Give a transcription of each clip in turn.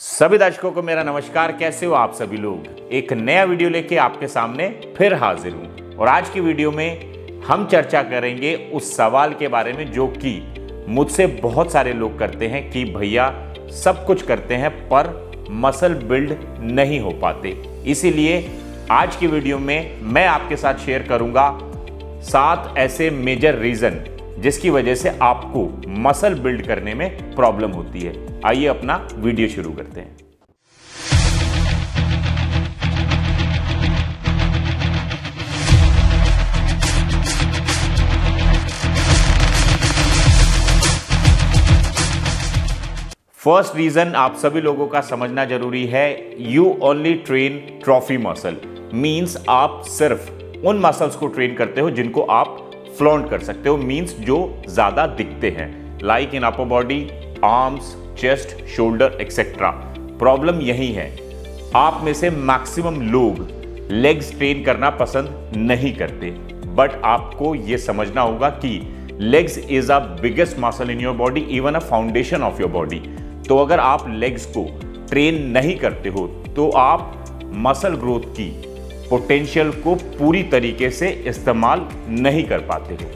सभी दर्शकों को मेरा नमस्कार। कैसे हो आप सभी लोग? एक नया वीडियो लेके आपके सामने फिर हाजिर हूं और आज की वीडियो में हम चर्चा करेंगे उस सवाल के बारे में जो कि मुझसे बहुत सारे लोग करते हैं कि भैया सब कुछ करते हैं पर मसल बिल्ड नहीं हो पाते। इसीलिए आज की वीडियो में मैं आपके साथ शेयर करूंगा 7 ऐसे मेजर रीजन जिसकी वजह से आपको मसल बिल्ड करने में प्रॉब्लम होती है। आइए अपना वीडियो शुरू करते हैं। फर्स्ट रीजन आप सभी लोगों का समझना जरूरी है। You only train trophy muscle, means आप सिर्फ उन मसल्स को ट्रेन करते हो जिनको आप फ्लॉन्ट कर सकते हो, मीन्स जो ज्यादा दिखते हैं, like in upper body, arms, chest, shoulder etcetera. Problem यही है, आप में से मैक्सिमम लोग लेग्स ट्रेन करना पसंद नहीं करते, बट आपको यह समझना होगा कि legs is a biggest muscle in your body, even a foundation of your body. तो अगर आप लेग्स को ट्रेन नहीं करते हो तो आप मसल ग्रोथ की पोटेंशियल को पूरी तरीके से इस्तेमाल नहीं कर पाते हो।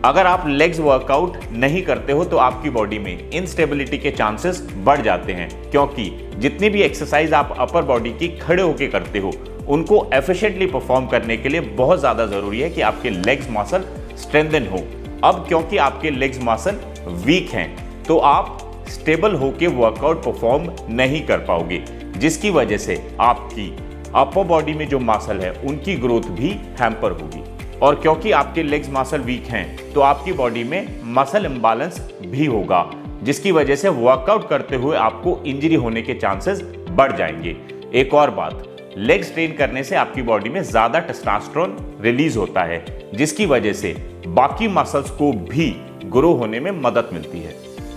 अगर आप लेग्स वर्कआउट नहीं करते हो तो आपकी बॉडी में इंस्टेबिलिटी के चांसेस बढ़ जाते हैं, क्योंकि जितनी भी एक्सरसाइज आप अपर बॉडी की खड़े होकर करते हो उनको एफिशिएंटली परफॉर्म करने के लिए बहुत ज्यादा जरूरी है कि आपके लेग्स मसल स्ट्रेंथन हो। अब क्योंकि आपके लेग्स मसल वीक हैं तो आप स्टेबल होकर वर्कआउट परफॉर्म नहीं कर पाओगे, जिसकी वजह से आपकी अपर बॉडी में जो मसल है उनकी ग्रोथ भी हैम्पर होगी। और क्योंकि आपके लेग्स मसल वीक हैं तो आपकी बॉडी में मसल इंबैलेंस भी होगा, जिसकी वजह से वर्कआउट करते हुए आपको इंजरी होने के चांसेस बढ़ जाएंगे। एक और बात, लेग्स ट्रेन करने से आपकी बॉडी में ज्यादा टेस्टोस्टेरोन रिलीज होता है, जिसकी वजह से बाकी मसल्स को भी ग्रो होने में मदद मिलती है।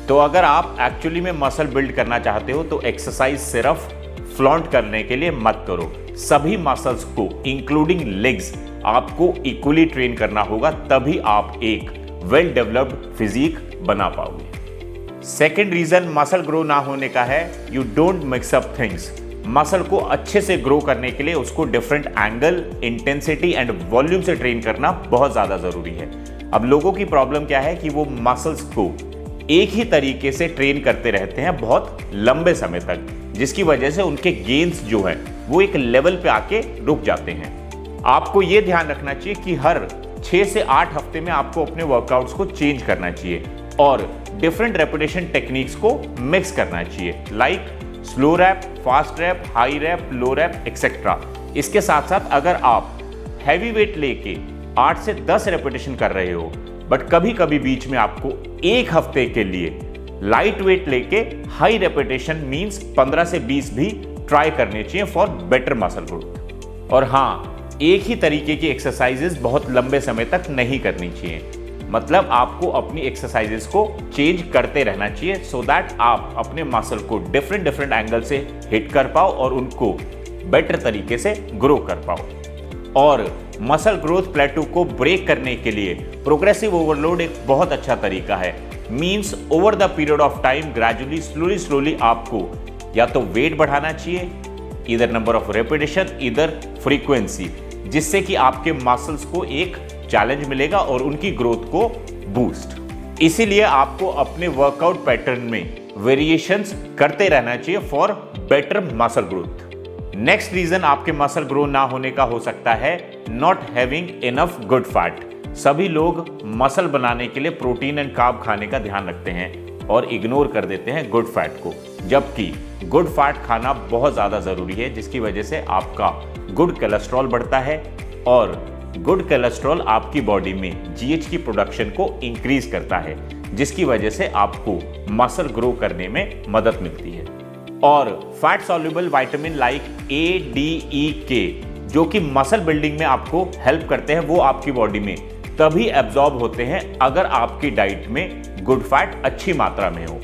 तो अगर आप एक्चुअली में मसल बिल्ड करना चाहते हो तो एक्सरसाइज सिर्फ फ्लॉन्ट करने के लिए मत करो, सभी मसल्स को इंक्लूडिंग लेग्स आपको इक्वली ट्रेन करना होगा, तभी आप एक वेल डेवलप्ड फिजिक बना पाओगे। सेकेंड रीजन मसल ग्रो ना होने का है, you don't mix up things. Muscle को अच्छे से ग्रो करने के लिए उसको different angle, intensity and volume से ट्रेन करना बहुत ज्यादा जरूरी है। अब लोगों की प्रॉब्लम क्या है कि वो मसल्स को एक ही तरीके से ट्रेन करते रहते हैं बहुत लंबे समय तक, जिसकी वजह से उनके गेन्स जो है वो एक लेवल पे आके रुक जाते हैं। आपको ये ध्यान रखना चाहिए कि हर 6 से 8 हफ्ते में आपको अपने वर्कआउट्स को चेंज करना चाहिए और डिफरेंट रेपिटेशन टेक्निक्स को मिक्स करना चाहिए, like slow rep, fast rep, high rep, low rep etcetera. इसके साथ साथ अगर आप हैवी वेट लेके 8 से 10 रेपिटेशन कर रहे हो, बट कभी कभी बीच में आपको एक हफ्ते के लिए लाइट वेट लेके हाई रेपिटेशन मींस 15 से 20 भी ट्राई करने चाहिए फॉर बेटर मसल ग्रोथ। और हाँ, एक ही तरीके की एक्सरसाइजेस बहुत लंबे समय तक नहीं करनी चाहिए, मतलब आपको अपनी एक्सरसाइजेस को चेंज करते रहना चाहिए सो दैट आप अपने मसल को डिफरेंट एंगल से हिट कर पाओ और उनको बेटर तरीके से ग्रो कर पाओ। और मसल ग्रोथ प्लेटू को ब्रेक करने के लिए प्रोग्रेसिव ओवरलोड एक बहुत अच्छा तरीका है। Means over the period of time gradually slowly आपको या तो वेट बढ़ाना चाहिए, इधर नंबर ऑफ रेपिटेशन, इधर फ्रीक्वेंसी, जिससे कि आपके मसल्स को एक चैलेंज मिलेगा और उनकी ग्रोथ को बूस्ट। इसीलिए आपको अपने वर्कआउट पैटर्न में वेरिएशंस करते रहना चाहिए for better muscle growth. Next reason आपके मसल ग्रो ना होने का हो सकता है not having enough good fat. सभी लोग मसल बनाने के लिए प्रोटीन एंड कार्ब खाने का ध्यान रखते हैं और इग्नोर कर देते हैं गुड फैट को, जबकि गुड फैट खाना बहुत ज़्यादा ज़रूरी है, जिसकी वजह से आपका गुड कोलेस्ट्रॉल बढ़ता है और गुड कोलेस्ट्रॉल आपकी बॉडी में जीएच की प्रोडक्शन को इंक्रीज करता है, जिसकी वजह से आपको मसल ग्रो करने में मदद मिलती है। और fat soluble vitamin like A, D, E, K जो कि मसल बिल्डिंग में आपको हेल्प करते हैं, वो आपकी बॉडी में तभी एब्जॉर्ब होते हैं अगर आपकी डाइट में गुड फैट अच्छी मात्रा में हो।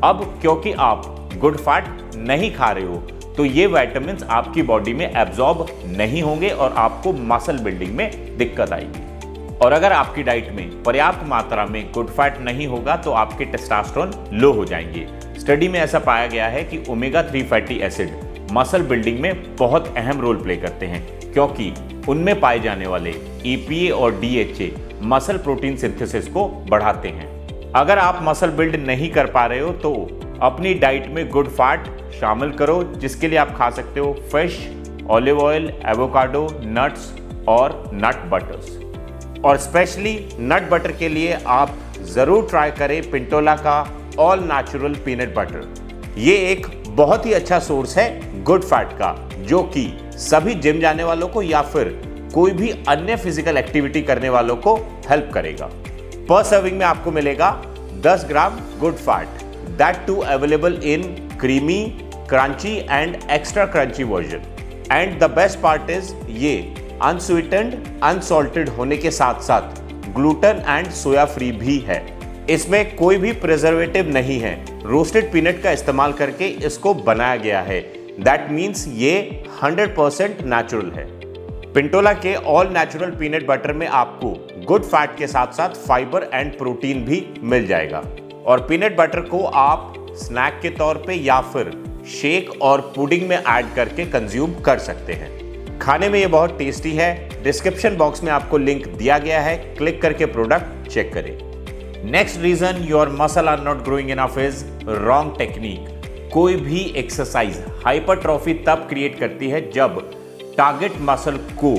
अब क्योंकि आप गुड फैट नहीं खा रहे हो तो ये विटामिन्स आपकी बॉडी में एब्जॉर्ब नहीं होंगे और आपको मसल बिल्डिंग में दिक्कत आएगी। और अगर आपकी डाइट में पर्याप्त मात्रा में गुड फैट नहीं होगा तो आपके टेस्टोस्टेरोन लो हो जाएंगे। स्टडी में ऐसा पाया गया है कि omega 3 fatty acid muscle building में बहुत अहम रोल प्ले करते हैं, क्योंकि उनमें पाए जाने वाले EPA और DHA मसल प्रोटीन सिंथेसिस को बढ़ाते हैं। अगर आप मसल बिल्ड नहीं कर पा रहे हो तो अपनी डाइट में गुड फैट शामिल करो, जिसके लिए आप खा सकते हो fish, olive oil, avocado, nuts और नट बटर्स। और स्पेशली नट बटर के लिए आप जरूर ट्राई करें पिंटोला का ऑल नेचुरल पीनट बटर। ये एक बहुत ही अच्छा सोर्स है गुड फैट का, जो कि सभी जिम जाने वालों को या फिर कोई भी अन्य फिजिकल एक्टिविटी करने वालों को हेल्प करेगा। पर सर्विंग में आपको मिलेगा 10 gram good fat, that too available in creamy, crunchy and extra crunchy version. And the best part is ये अनस्वीटेंड, अनसॉल्टेड होने के साथ साथ ग्लूटेन एंड सोया फ्री भी है। इसमें कोई भी प्रिजर्वेटिव नहीं है, रोस्टेड पीनट का इस्तेमाल करके इसको बनाया गया है। दैट मीन्स ये 100% नेचुरल है। पिंटोला के ऑल नेचुरल पीनट बटर में आपको गुड फैट के साथ साथ फाइबर एंड प्रोटीन भी मिल जाएगा। और पीनट बटर को आप स्नैक के तौर पे या फिर शेक और पुडिंग में ऐड करके कंज्यूम कर सकते हैं। खाने में ये बहुत टेस्टी है। डिस्क्रिप्शन बॉक्स में आपको लिंक दिया गया है, क्लिक करके प्रोडक्ट चेक करें। Next reason your muscle are not growing enough is wrong technique. कोई भी एक्सरसाइज हाइपरट्रॉफी तब क्रिएट करती है जब टारगेट मसल को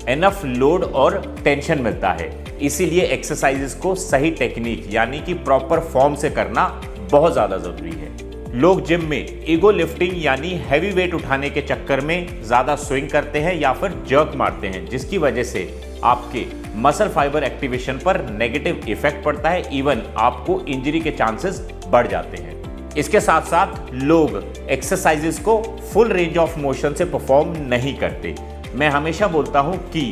एनफ लोड और टेंशन मिलता है। इसीलिए एक्सरसाइजेस को सही टेक्निक यानी कि प्रॉपर फॉर्म से करना बहुत ज्यादा जरूरी है। लोग जिम में ईगो लिफ्टिंग यानी हैवी वेट उठाने के चक्कर में ज्यादा स्विंग करते हैं या फिर जर्क मारते हैं, जिसकी वजह से आपके मसल फाइबर एक्टिवेशन पर नेगेटिव इफेक्ट पड़ता है। इवन आपको इंजरी के चांसेस बढ़ जाते हैं। इसके साथ साथ लोग एक्सरसाइजेस को फुल रेंज ऑफ मोशन से परफॉर्म नहीं करते। मैं हमेशा बोलता हूं कि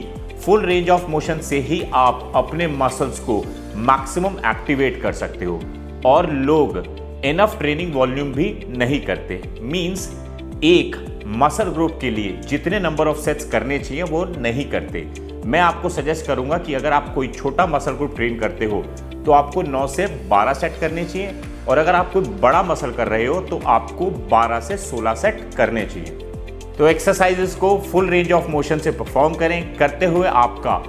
फुल रेंज ऑफ मोशन से ही आप अपने मसल्स को मैक्सिमम एक्टिवेट कर सकते हो। और लोग इनफ ट्रेनिंग वॉल्यूम भी नहीं करते। मींस एक मसल ग्रुप के लिए जितने नंबर ऑफ सेट्स करने चाहिए वो नहीं करते। मैं आपको सजेस्ट करूंगा कि अगर आप कोई छोटा मसल ग्रुप ट्रेन करते हो तो आपको 9 से 12 सेट करने चाहिए, और अगर आप कोई बड़ा मसल कर रहे हो तो आपको 12 से 16 सेट करने चाहिए। तो एक्सरसाइजेस को फुल रेंज ऑफ मोशन से परफॉर्म करें। करते हुए आपका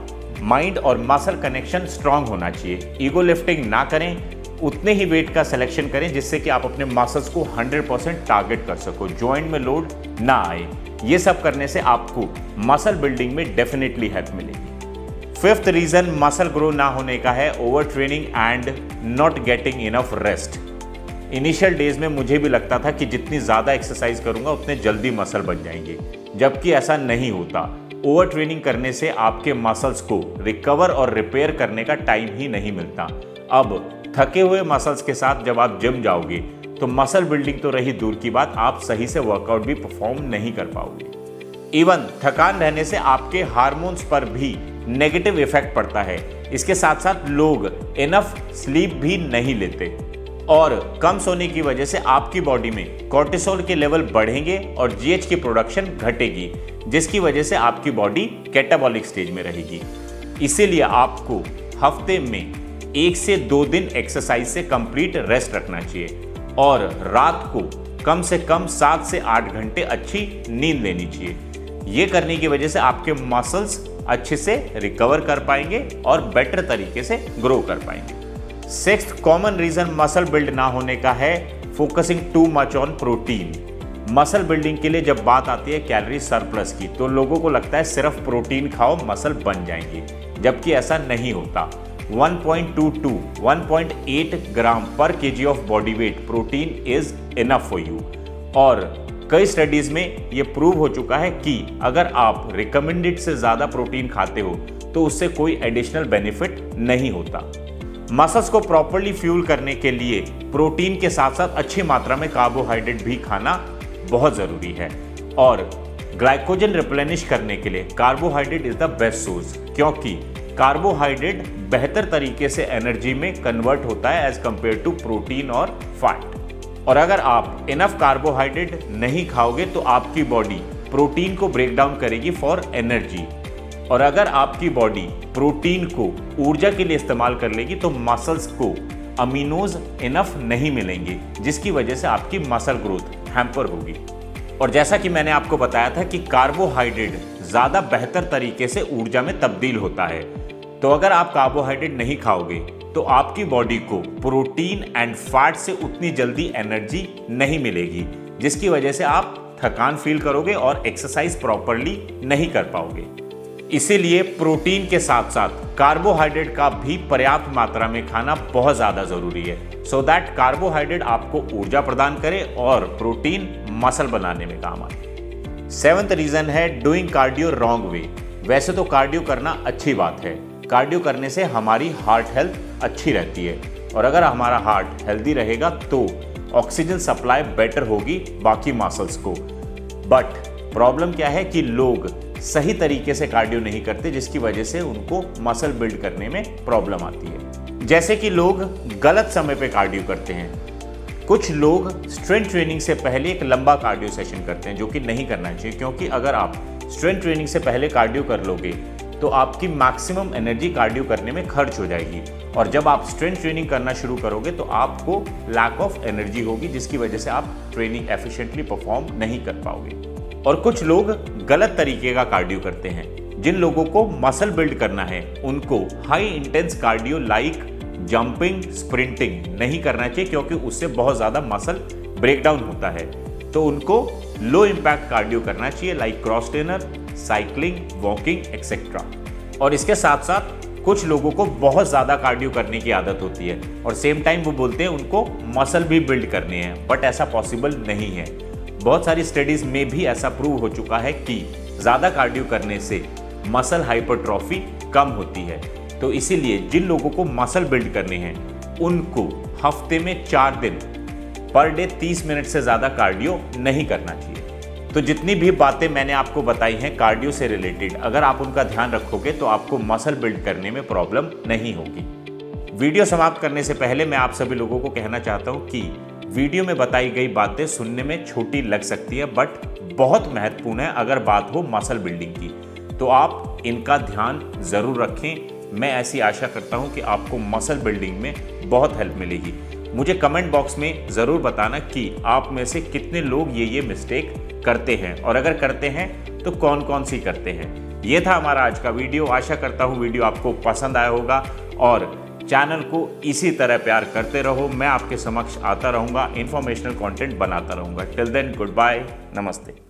माइंड और मसल कनेक्शन स्ट्रांग होना चाहिए। ईगो लिफ्टिंग ना करें, उतने ही वेट का सिलेक्शन करें जिससे कि आप अपने मसल्स को 100% टारगेट कर सको, जॉइंट में लोड ना आए। ये सब करने से आपको मसल बिल्डिंग में डेफिनेटली हेल्प मिलेगी। फिफ्थ रीजन मसल ग्रो ना होने का है over training and not getting enough rest. Initial days में मुझे भी लगता था कि जितनी ज़्यादा एक्सरसाइज करूंगा उतने जल्दी मसल बन जाएंगे, जबकि ऐसा नहीं होता। ओवर ट्रेनिंग करने से आपके मसल्स को रिकवर और रिपेयर करने का टाइम ही नहीं मिलता। अब थके हुए मसल्स के साथ जब आप जिम जाओगे तो मसल बिल्डिंग तो रही दूर की बात, आप सही से वर्कआउट भी परफॉर्म नहीं कर पाओगे। इवन थकान रहने से आपके हार्मोन्स पर भी नेगेटिव इफेक्ट पड़ता है। इसके साथ साथ लोग इनफ स्लीप भी नहीं लेते, और कम सोने की वजह से आपकी बॉडी में कॉर्टिसोल के लेवल बढ़ेंगे और जीएच की प्रोडक्शन घटेगी, जिसकी वजह से आपकी बॉडी कैटाबॉलिक स्टेज में रहेगी। इसीलिए आपको हफ्ते में 1 से 2 दिन एक्सरसाइज से कंप्लीट रेस्ट रखना चाहिए, और रात को कम से कम 7 से 8 घंटे अच्छी नींद लेनी चाहिए। ये करने की वजह से आपके मसल्स अच्छे से रिकवर कर पाएंगे और बेटर तरीके से ग्रो कर पाएंगे। Sixth common reason muscle build ना होने का है focusing too much on protein. Muscle building के लिए जब बात आती है कैलोरी सरप्लस की, तो लोगों को लगता है सिर्फ प्रोटीन खाओ मसल बन जाएंगे, जबकि ऐसा नहीं होता। 1.2 to 1.8 ग्राम पर KG of body weight protein is enough for you. और कई स्टडीज में ये प्रूव हो चुका है कि अगर आप रिकमेंडेड से ज़्यादा प्रोटीन खाते हो तो उससे कोई एडिशनल बेनिफिट नहीं होता। मसल्स को प्रॉपरली फ्यूल करने के लिए प्रोटीन के साथ साथ अच्छी मात्रा में कार्बोहाइड्रेट भी खाना बहुत ज़रूरी है, और ग्लाइकोजन रिप्लेनिश करने के लिए carbohydrate is the best source, क्योंकि कार्बोहाइड्रेट बेहतर तरीके से एनर्जी में कन्वर्ट होता है एज कंपेयर टू प्रोटीन और फैट। और अगर आप इनफ कार्बोहाइड्रेट नहीं खाओगे तो आपकी बॉडी प्रोटीन को ब्रेक डाउन करेगी फॉर एनर्जी, और अगर आपकी बॉडी प्रोटीन को ऊर्जा के लिए इस्तेमाल कर लेगी तो मसल्स को अमीनोज इनफ नहीं मिलेंगे, जिसकी वजह से आपकी मसल ग्रोथ हैम्पर होगी। और जैसा कि मैंने आपको बताया था कि कार्बोहाइड्रेट ज़्यादा बेहतर तरीके से ऊर्जा में तब्दील होता है, तो अगर आप कार्बोहाइड्रेट नहीं खाओगे तो आपकी बॉडी को प्रोटीन एंड फैट से उतनी जल्दी एनर्जी नहीं मिलेगी, जिसकी वजह से आप थकान फील करोगे और एक्सरसाइज प्रॉपरली नहीं कर पाओगे। इसीलिए प्रोटीन के साथ साथ कार्बोहाइड्रेट का भी पर्याप्त मात्रा में खाना बहुत ज़्यादा ज़रूरी है, सो दैट कार्बोहाइड्रेट आपको ऊर्जा प्रदान करे और प्रोटीन मसल बनाने में काम आए। 7th रीज़न है डूइंग कार्डियो रॉन्ग वे। वैसे तो कार्डियो करना अच्छी बात है, कार्डियो करने से हमारी हार्ट हेल्थ अच्छी रहती है, और अगर हमारा हार्ट हेल्दी रहेगा तो ऑक्सीजन सप्लाई बेटर होगी बाकी मसल्स को। बट प्रॉब्लम क्या है कि लोग सही तरीके से कार्डियो नहीं करते, जिसकी वजह से उनको मसल बिल्ड करने में प्रॉब्लम आती है। जैसे कि लोग गलत समय पे कार्डियो करते हैं। कुछ लोग स्ट्रेंथ ट्रेनिंग से पहले एक लंबा कार्डियो सेशन करते हैं, जो कि नहीं करना चाहिए, क्योंकि अगर आप स्ट्रेंथ ट्रेनिंग से पहले कार्डियो कर लोगे तो आपकी मैक्सिमम एनर्जी कार्डियो करने में खर्च हो जाएगी, और जब आप स्ट्रेंथ ट्रेनिंग करना शुरू करोगे तो आपको लैक ऑफ एनर्जी होगी, जिसकी वजह से आप ट्रेनिंग एफिशिएंटली परफॉर्म नहीं कर पाओगे। और कुछ लोग गलत तरीके का कार्डियो करते हैं। जिन लोगों को मसल बिल्ड करना है उनको high intense cardio like jumping, sprinting नहीं करना चाहिए, क्योंकि उससे बहुत ज़्यादा मसल ब्रेकडाउन होता है। तो उनको लो इम्पैक्ट कार्डियो करना चाहिए, like cross trainer, cycling, walking etcetera. और इसके साथ साथ कुछ लोगों को बहुत ज़्यादा कार्डियो करने की आदत होती है और सेम टाइम वो बोलते हैं उनको मसल भी बिल्ड करने हैं, बट ऐसा पॉसिबल नहीं है। बहुत सारी स्टडीज़ में भी ऐसा प्रूव हो चुका है कि ज़्यादा कार्डियो करने से मसल हाइपरट्रॉफी कम होती है। तो इसीलिए जिन लोगों को मसल बिल्ड करने हैं उनको हफ्ते में 4 दिन पर डे 30 मिनट से ज़्यादा कार्डियो नहीं करना चाहिए। तो जितनी भी बातें मैंने आपको बताई हैं कार्डियो से रिलेटेड, अगर आप उनका ध्यान रखोगे तो आपको मसल बिल्ड करने में प्रॉब्लम नहीं होगी। वीडियो समाप्त करने से पहले मैं आप सभी लोगों को कहना चाहता हूं कि वीडियो में बताई गई बातें सुनने में छोटी लग सकती है, बट बहुत महत्वपूर्ण है अगर बात हो मसल बिल्डिंग की। तो आप इनका ध्यान ज़रूर रखें। मैं ऐसी आशा करता हूं कि आपको मसल बिल्डिंग में बहुत हेल्प मिलेगी। मुझे कमेंट बॉक्स में ज़रूर बताना कि आप में से कितने लोग ये मिस्टेक करते हैं, और अगर करते हैं तो कौन कौन सी करते हैं। ये था हमारा आज का वीडियो। आशा करता हूँ वीडियो आपको पसंद आया होगा, और चैनल को इसी तरह प्यार करते रहो। मैं आपके समक्ष आता रहूँगा, इन्फॉर्मेशनल कंटेंट बनाता रहूँगा। टिल देन, गुड बाय, नमस्ते।